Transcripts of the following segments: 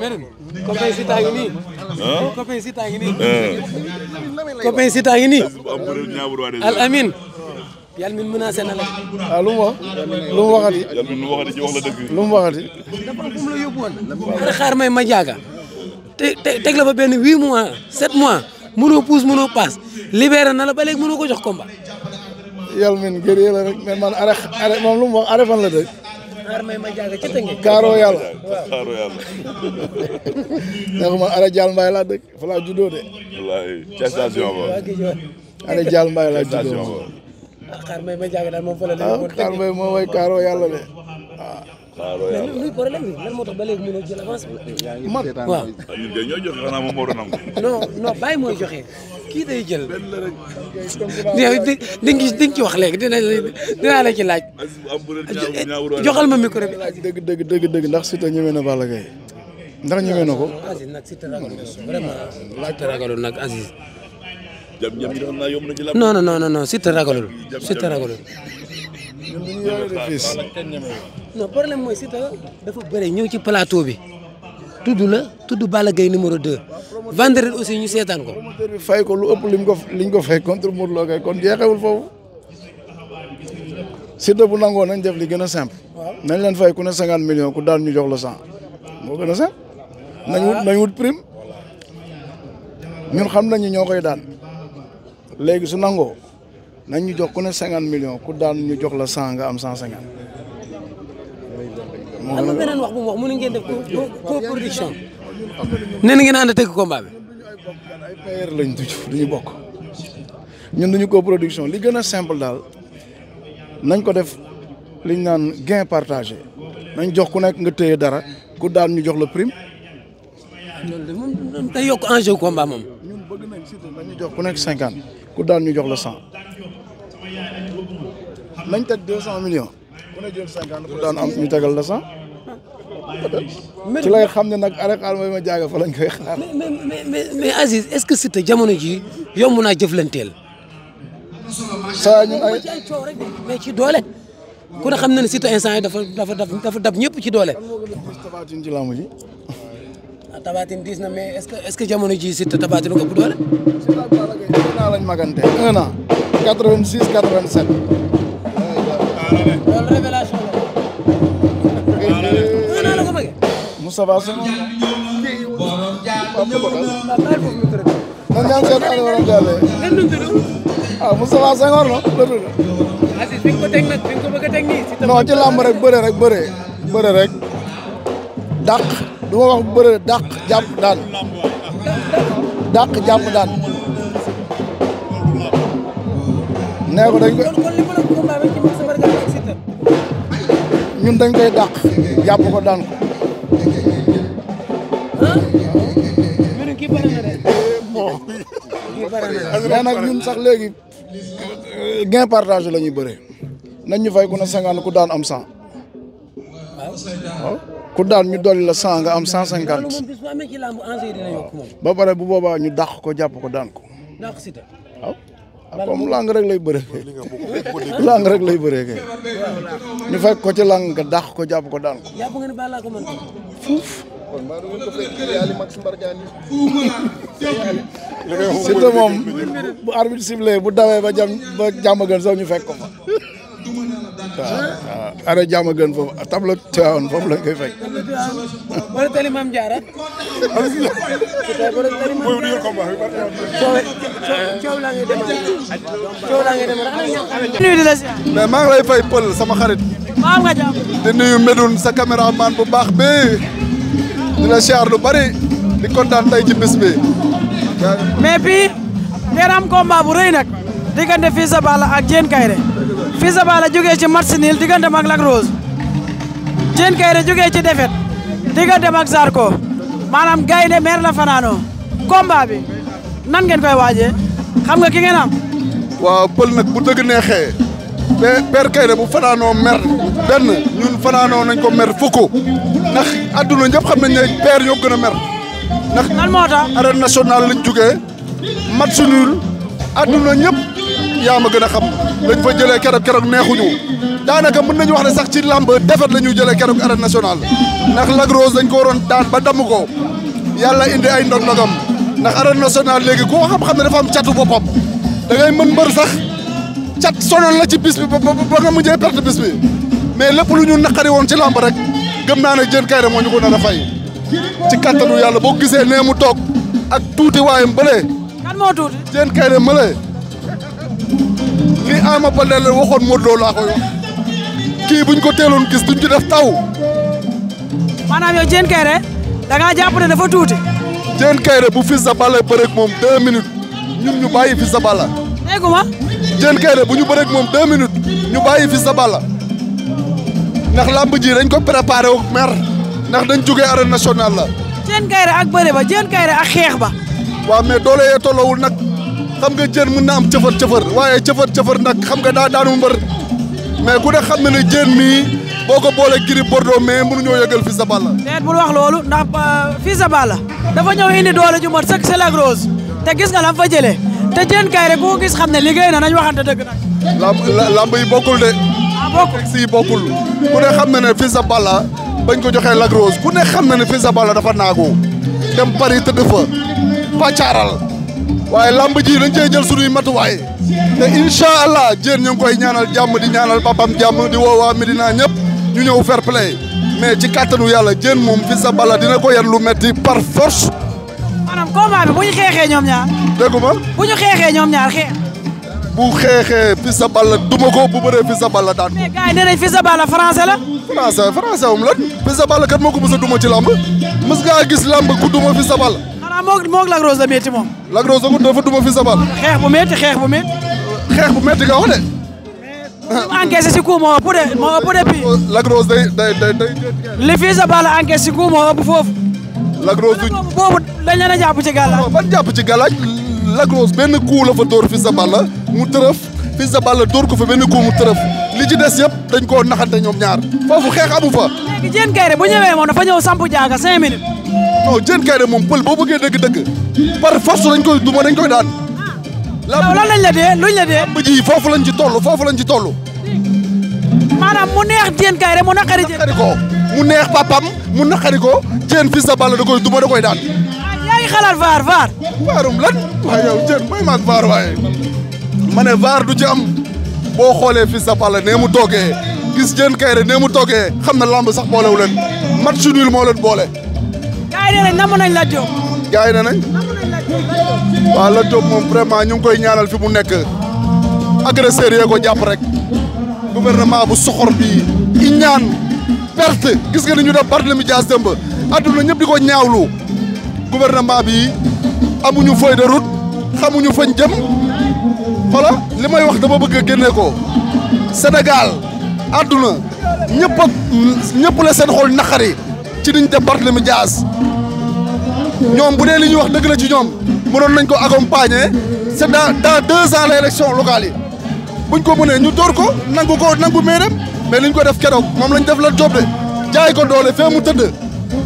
Merin copain Siteu ngi nii. copain Siteu ngi nii. copain Siteu ngi nii. Al Amin. yàlla min menacé na la. ah lu mu wax. lu mu waxati. yàlla min lu waxati ci wax la dëgg. lu mu waxati. dafa am fu mu la yóbbu woon. ara xaar may ma jaaga. teg la fa benn 8 mois 7 mois mënoo puus mënoo paas libéré na la ba léegi mënoo ko jox combat. yàlla min gëree la rek mais man are moom lu mu wax are fan la dëgg. xaar may ma jaaga ca tënge. Kaaroo yàlla. Kaaroo yàlla. ndax man are Dial Mbaye laa dëgg fa laa juddoo de. wallaahi ca station ba. are Dial Mbaye laa juddoo. xaar may ma jaaga daal moom fa la ah xaar may moo way Kaaroo yàlla de waaw. Kaaroo yàlla. luy problème bi lan moo tax ba léegi mënoo jël avance bi. man waaw. ñun de ñoo joxe xanaa moom moo doon nangu. non bàyyi mooy joxe kii day jël. yow di nga ci wax léegi dinaa la ci laaj. joxal ma micro bi. dëgg ndax Siteu ñeme na Balla Gaye ndax ñeme na ko. Aziz nag Siteu ragalul vraiment Siteu ragalul nag Aziz. jam yi doon naa yomb na ci la. non Siteu ragalul Siteu ragalul. ñun du ñu yore de fils. non problème mooy Siteu dafa bëre ñëw ci plateau bi. tudd Balla Gaye numéro 2. vendredi aussi ñu seetaan ko. promoteur bi fay ko lu ëpp liñ ko fay contre Modou Lo kay kon jeexewul foofu. Siteu bu nangoo nañ def li gën a simple. nañ leen fay ku ne 50 millions ku daan ñu jox la 100 moo gën a simple. nañ wut prime ñun xam nañu ñoo koy daan léegi su nangoo nañ ñu jox ku ne 50 millions ku daan ñu jox la 100 nga am 150. am na beneen wax bu mu wax mënu ngeen def co-production. nee na ngeen ànd tëgg combat bi. ay payeur lañ duñu bokk ñun duñu co-production li gën a simple daal nañ ko def liñ naan gain partagé nañ jox ku nekk nga téye dara ku daan ñu jox la prime. loolu de moom day yokk enjeu combat moom. ñun bëgg nañ surtout nañu jox ku nekk 50 ku daan ñu jox la 100 nañ teg 200 millions ku ne jël 50 ku daan am ñu tegal la 100. ci lay xam ne nag arrêt xaar may ma jaaga fa lañ koy xaar. mais Aziz est-ce que Siteu jamono ji yomb naa jëflanteel. saa ñun ay coow rek mais ci doole. ku ne xam na ne Siteu instant yi dafa dab ñëpp ci doole. Tapha Tine ci làmb ji. Tapha Tine diis na mais est-ce que jamono ji Siteu Tapha Tine ko ëpp doole. Siteu ak Balla Gaye 1 an lañ magante 1 an 86 87. loolu révélation la. 1 an la ko bëggee. Moustapha Senghor. nan ñaan seen année war a jàllee. ah Moustapha Senghor la tudd. Aziz fi nga ko teg nag fi nga ko bëgg a teg nii. non ci làmb rek bëre rek dàq du ma wax bëre dàq jàpp daan dàq jàpp daan nee ko dañ ko kon li ma la combat bi ci Moussa Bargane ak Siteu. ñun dañ koy dàq jàpp ko daan ko. mbirum kii pare na de. kii pare na de. mais nag ñun sax léegi gain partagé la ñuy bëree nañ ñu fay ku ne 50 ku daan am 100. waaw ku daan ñu dolli la 100 nga am 150. loolu moom bis bu amee ci làmb enjeu yi dina yokk moom. ba pare bu boobaa ñu dàq ko jàpp ko daan ko. ndax Siteu. waaw comme lang rek lay bëree kay. lang rek lay bëree kay. ñu fekk ko ci lang nga dàq ko jàpp ko daan ko. jàpp nga ne Balla ko mën fuuf. Siteu moom bu arbitre sifflé bu dawee ba jàmm gën sax ñu fekk ko fa. waaw ara jàmm gën foofu tableau Tivaouane foofu lañ koy fekk. wala tali Mame Diarra. coow laa ngay dem coow laa ngay dem nuyu di la si. mais maa ngi lay fay pël sama xarit. maa nga jàmm. di nuyu Medoune sa caméraman bu baax bi di la siyaar lu bari di kontaan tey ci bis bi. mais puis ngeen am combat bu rëy nag diggante Fils de Balla ak Diène Kaïré Fils de Balla jógee ci match nul diggante ak Lac Rose Diène Kaïré jógee ci défaite diggante ak Zarko maanaam gaynde mer la fanaanoo combat bi nan ngeen koy waajee xam nga ki ngeen am. waaw pël nag bu dëgg neexee Père Kaïré bu fanaanoo mer benn ñun fanaanoo nañ ko mer fukk ndax adduna ñëpp xam nañ ne Père ñoo gën a mer. ndax lan moo tax arène nationale lañ jógee match nul adduna ñëpp yaa ma gën a xam lañ fa jëlee keroog neexuñu daanaka mën nañu wax ne sax ci làmb defet la ñu jëlee keroog arène nationale ndax Lac Rose dañ ko waroon daan ba damm ko yàlla indi ay ndog-ndogam ndax arène nationale léegi koo xam-xam ne dafa am catu boppam da ngay mën mbër sax cat sonal la ci bis bi ba nga mujjee perte bis bi mais lépp lu ñu naqari woon ci làmb rek gëm naa ne Diène Kaïré moo ñu ko nar a fay ci kattanu yàlla boo gisee nee mu toog ak tuuti waayam bële. kan moo tuuti. Diène Kaïré mële li Ama Baldé la waxoon Modou Lo laa koy wax kii buñ ko teeloon gis duñ ci def taw. maanaam yow Diène Kaïré da ngaa jàpp ne dafa tuuti. Diène Kaïré bu Fils de Balla bëreeg moom 2 minutes ñun ñu bàyyi Fils de Balla. déggu ma. Diène Kaïré bu ñu bëreeg moom 2 minutes ñu bàyyi Fils de Balla ndax lamb ji dañ ko préparé wu mer ndax dañ jógee arène nationale la. Diène Kaïré ak bëre ba Diène Kaïré ak xeex ba. waaw mais doole yee tolloowul nag xam nga Diène mën na am cëfër waaye cëfër nag xam nga daa daanu mbër mais ku ne xam na ne Diène mii boo ko boolee Gris Bordeaux mais mënuñoo yëgal Fils de Balla. déet bul wax loolu ndax Fils de Balla dafa ñëw indi doole ju mat sëkk c'est Lac Rose te gis nga lam fa jëlee te Diène Kaïré ku ko gis xam ne liggéey na nañ waxante dëgg nag. lamb yi bokkul de. bokkul si bokkul ku ne xam na ne Fils de Balla bañ ko joxee Lac Rose ku ne xam na ne Fils de Balla dafa naagu dem Paris tëdd fa pàccaaral waaye lamb ji dañ cey jël suñuy matuwaay te incha allah Diène ñu ngi koy ñaanal jàmm di ñaanal papam jàmm di woo waa Medina ñëpp ñu ñëw fair play mais ci kàttanu yàlla Diène moom Fils de Balla dina ko yan lu metti par force. maanaam combat bi bu ñu xeexee ñoom ñaar. déggu ma. bu ñu xeexee ñoom ñaar xeex. bu xeexee Fils de Balla duma ko bu bëree Fils de Balla daan. mais gars yi nee nañ Fils de Balla français la. français wum lan Fils de Balla kat moo ko mës a duma ci lamb mës ngaa gis lamb ku duma Fils de Balla. xanaa moog Lac Rose la métti moom. Lac Rose dafa duma Fils de Balla. xeex bu métti. xeex bu métti nga wax de. mu encaissé si coup moo ëpp de pii. Lac Rose day. li Fils de Balla encaissé si coup moo ëpp foofu. Lac Rose du boobu dañ leen a jàpp ci gàllaaj. ban jàpp ci gàllaaj Lac Rose benn coup la fa dóor Fils de Balla mu tërëf Fils de Balla dóor ko fa benn coup mu tërëf li ci des yëpp dañ koo naxante ñoom ñaar foofu xeex amu fa. léegi Diène Kaïré bu ñëwee moom dafa ñëw sampu jaaga 5 minutes. non Diène Kaïré moom pël boo bëggee dëgg-dëgg par force dañ koy duma dañ koy daan. yow lan lañ la dee luñ la dee. lamb ji foofu lañ ci toll. maanaam mu neex Diène Kaïré mu naqari naqari ko mu neex papam mu naqari ko Diène Fils de Balla da koy duma da koy daan. yaa ngi xalaat vaar. vaarum lan waaye yow Diène mooy maag vaar waaye ma ne vaar du ci am boo xoolee Fils de Balla nee mu toogee gis Diène Kaïré nee mu toogee xam na lamb sax boolewu leen match nul moo leen boole. gars yi nee nañ namm nañ Lat Diop. gars yi nee nañ. waaw Lat Diop moom vraiment ñu ngi koy ñaanal fi mu nekk agresseur yee ko jàpp rek gouvernement bu soxor bi i ñaan perte gis nga ni ñu def Barthélémy Dias démb adduna ñëpp di ko ñaawlu gouvernement bi amuñu feuille de route xamuñu fañ jëm xola li may wax dama bëgg a génne ko Sénégal adduna ñëpp la seen xol naqari ci niñ def Barthélémy Dias ñoom bu dee li ñuy wax dëgg la ci ñoom mënoon nañ ko accompagner c'est dans 2 ans la élection locale yi buñ ko mënee ñu door ko nangu meeram mais liñ ko def keroog moom lañ def Lat Diop de jaay ko doole fee mu tëdd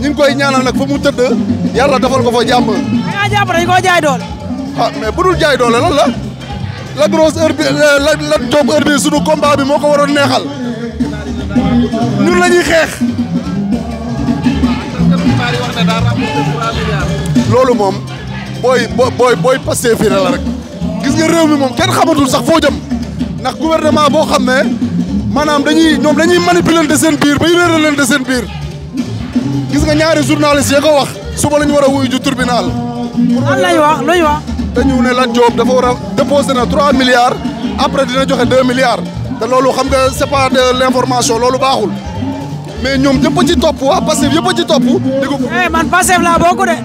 ñu ngi koy ñaanal nag fa mu tëdd yàlla defal ko fa jàmm. da ngaa jàpp dañ koo jaay doole. ah mais bu dul jaay doole lan la Lac Rose heure bi Lat Diop heure bi sunu combat bi moo ko waroon neexal ñun la ñuy xeex. loolu moom booy passé fii la rek gis nga réew mi moom kenn xamatul sax foo jëm ndax gouvernement boo xam ne maanaam ñoom dañuy manipuler de seen biir ba ñu réeral leen de seen biir gis nga ñaari journaliste yi ko wax suba la ñu war a wuyu ju tribunal. lan lañ wax luñ wax. dañu ne Lat Diop dafa war a déposer na 3 milliards après dina joxe 2 milliards te loolu xam nga c'est pas de l'information loolu baaxul mais ñoom ñëpp a ci topp waa Pastef yëpp a ci topp di ko. man Pastef laa bokk de.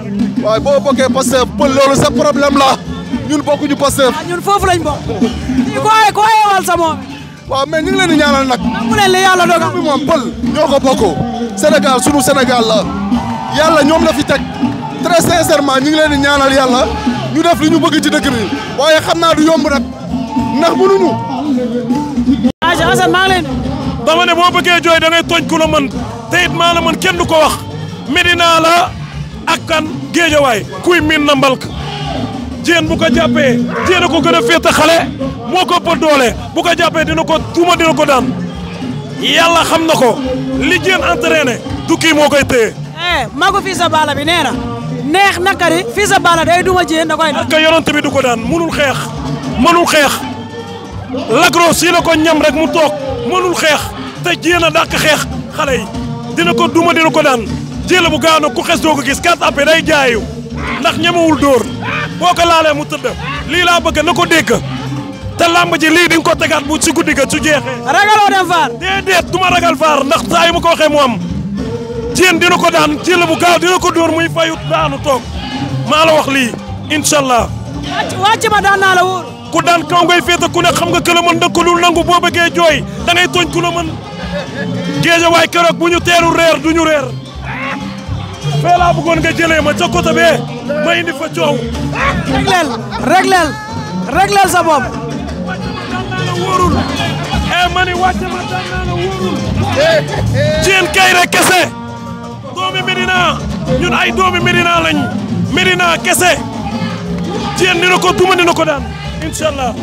waaye boo bokkee Pastef pël loolu sa problème la ñun bokkuñu Pastef. ñun foofu lañ bokk. ko ayewal sa moom. waaw mais ñu ngi leen di ñaanal nag. nangu leen li yàlla dogal. bi moom pël ñoo ko bokk Sénégal sunu Sénégal la yàlla ñoom la fi teg très sincèrement ñu ngi leen di ñaanal yàlla ñu def li ñu bëgg ci dëkk bi waaye xam naa du yomb nag ndax mënuñu. Assane maa ngi leen. dama ne boo bëggee jooy da ngay tooñ ku la mën te it maa la mën kenn du ko wax Medina la ak kan Géejawaay kuy miin na mbalk Diène bu ko jàppee Diène a ko gën a féete xale moo ko ëpp doole bu ko jàppee dina ko tuuma dina ko daan yàlla xam na ko li Diène entraîné du kii moo koy téye. magu Fils de Balla bi nee na neex nakari Fils de Balla day duma Diène da koy daan. ak yonent bi du ko daan mënul xeex Lac Rose yi la ko ñam rek mu toog mënul xeex te Diène a dàq xeex xale yi dina ko duma dina ko daan jël bu gaaw nag ku xes doo ko gis 4 appuis day jaayu ndax ñemewul dóor boo ko laalee mu tëdd lii laa bëgg na ko dégg te làmb ji lii di nga ko tegaat bu ci guddi ga su jeexee. ragaloo dem vaar. déedéet du ma ragal vaar ndax saa yu ma ko waxee mu am Diène dina ko daan jël bu gaaw dina ko dóor muy fayut daanu toog maa la wax lii incha allah. wàcc ma daan naa la wóor. ku daan kaw ngay féete ku ne xam nga que la mën dëkk lu nangu boo bëggee jooy da ngay tooñ ku la mën géej waay keroog bu ñu teeru reer du ñu reer fee laa bëggoon nga jëlee ma ca côté bee ma indi fa coow. régleel sa bopp. daan naa la wóorul ma ni wàcce ma daan naa la wóorul. Diène Kaïré kese doomi Medina ñun ay doomi Medina lañ Medina kese Diène dina ko duma dina ko daan incha allah.